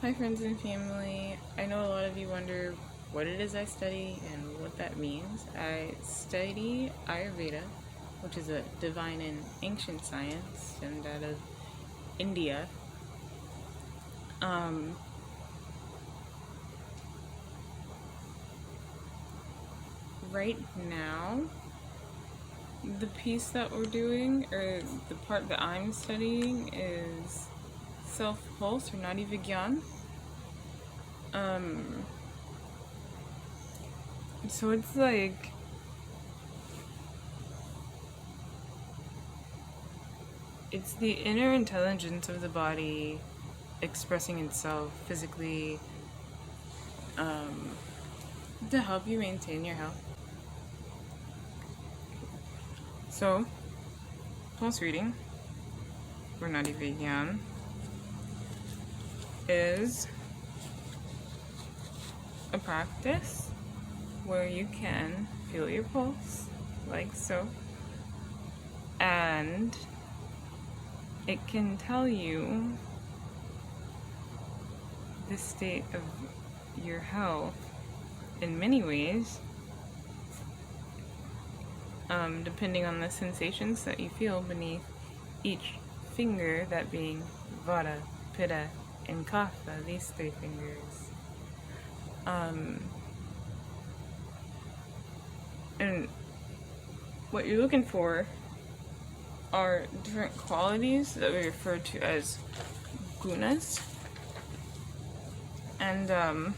Hi friends and family. I know a lot of you wonder what it is I study and what that means. I study Ayurveda, which is a divine and ancient science stemmed out of India. Um, right now, the piece that we're doing, or the part that I'm studying, is self-pulse or Nadi Vigyan. So it's like it's the inner intelligence of the body expressing itself physically to help you maintain your health. So, pulse reading, we're not even young, is a practice where you can feel your pulse, like so, and it can tell you the state of your health in many ways, depending on the sensations that you feel beneath each finger, that being Vata, Pitta, and Kapha, these three fingers. And what you're looking for are different qualities that we refer to as Gunas. And we're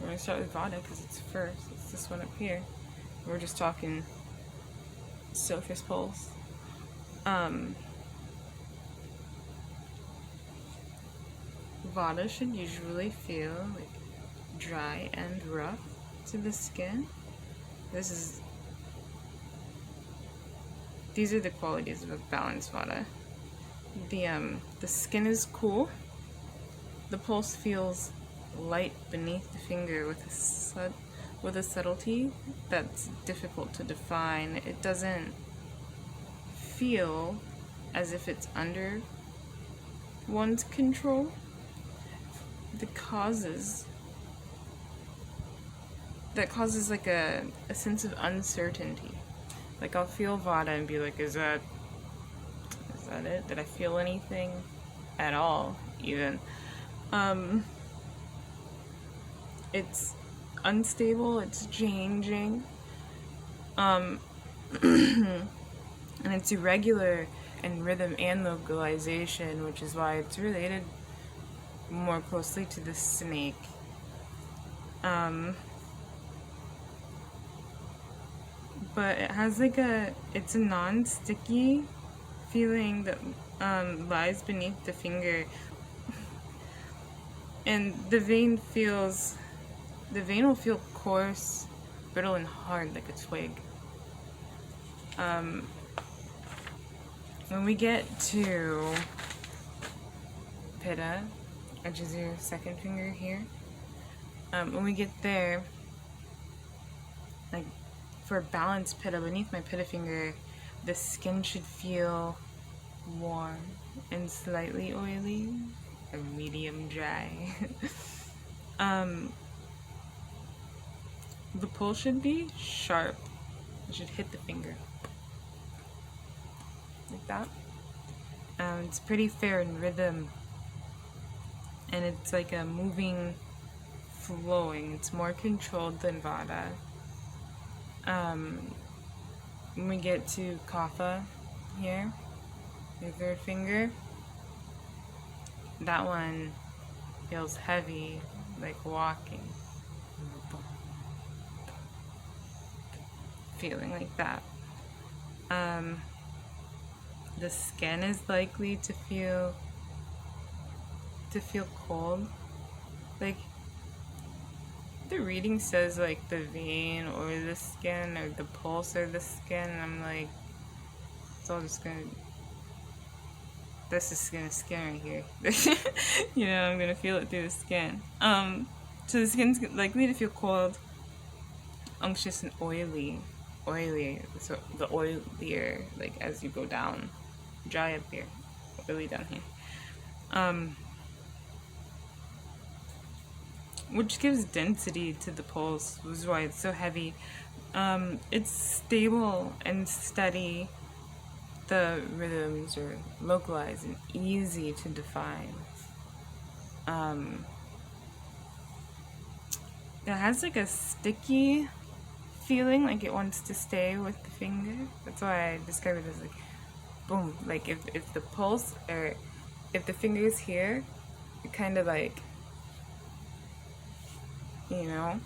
going to start with Vata because it's first. It's this one up here. We're just talking surface pulse. Vata should usually feel like dry and rough to the skin. These are the qualities of a balanced Vata. The skin is cool. The pulse feels light beneath the finger with a subtlety that's difficult to define. It doesn't feel as if it's under one's control. That causes like a sense of uncertainty. Like I'll feel Vata and be like, is that it? Did I feel anything at all even? It's unstable, it's changing, and it's irregular in rhythm and localization, which is why it's related more closely to the snake. But it has like it's a non-sticky feeling that lies beneath the finger, and the vein will feel coarse, brittle, and hard like a twig. When we get to Pitta, which is your second finger here, when we get there, like for balanced Pitta, beneath my Pitta finger, the skin should feel warm and slightly oily, or medium dry. The pull should be sharp. It should hit the finger. Like that. It's pretty fair in rhythm. And it's like a moving, flowing. It's more controlled than Vata. When we get to Kapha here, your third finger, that one feels heavy, like walking. Feeling like that. The skin is likely to feel cold. Like the reading says like the vein or the skin or the pulse or the skin, and I'm like, it's all just gonna, that's just gonna skin right here. You know, I'm gonna feel it through the skin. So the skin's likely to feel cold, unctuous, and oily. So the oilier, like as you go down, dry up here, oily down here. which gives density to the pulse, which is why it's so heavy. It's stable and steady. The rhythms are localized and easy to define. It has like a sticky feeling, like it wants to stay with the finger. That's why I describe it as like boom. Like if the pulse, or if the finger is here, it kind of like, you know,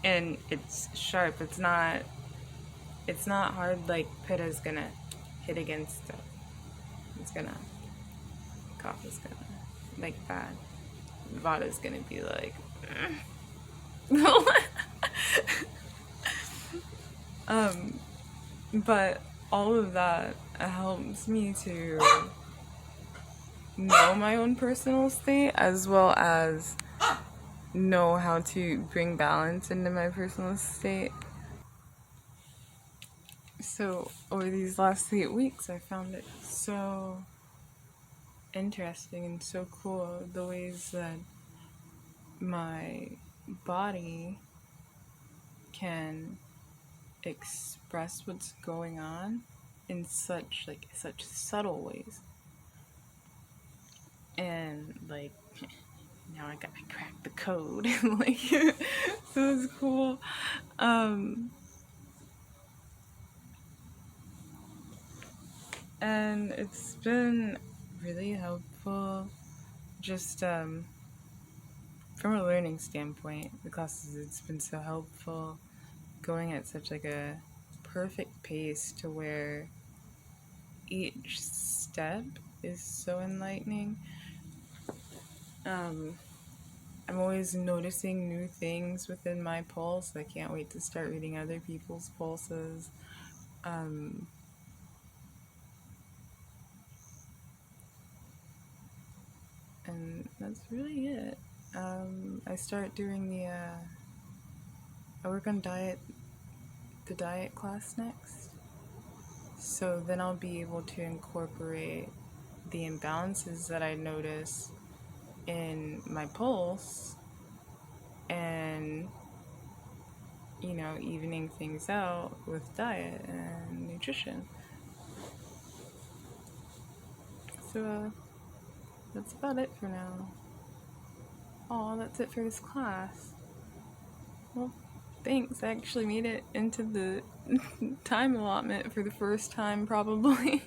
and it's sharp. It's not hard like Pitta's gonna hit against stuff. It's gonna, cough is gonna, like that. Vada's gonna be like, but all of that helps me to know my own personal state, as well as know how to bring balance into my personal state. So over these last 8 weeks, I found it so interesting and so cool, the ways that my body can express what's going on in such subtle ways. And like, now I cracked the code. Like, so it's cool. And it's been really helpful, just from a learning standpoint. The classes, it's been so helpful, going at such like a perfect pace to where each step is so enlightening. I'm always noticing new things within my pulse. I can't wait to start reading other people's pulses. And that's really it. I start doing I work on the diet class next. So then I'll be able to incorporate the imbalances that I notice in my pulse, and, you know, evening things out with diet and nutrition. So that's about it for now. Oh, that's it for this class. Well, thanks. I actually made it into the time allotment for the first time, probably.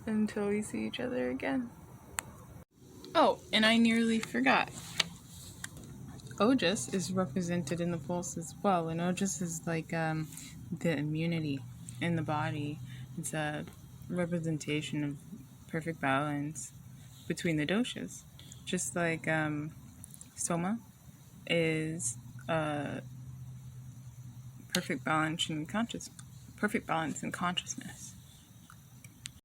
Until we see each other again. Oh, and I nearly forgot. Ojas is represented in the pulse as well, and Ojas is like the immunity in the body. It's a representation of perfect balance between the doshas, just like Soma is perfect balance in consciousness.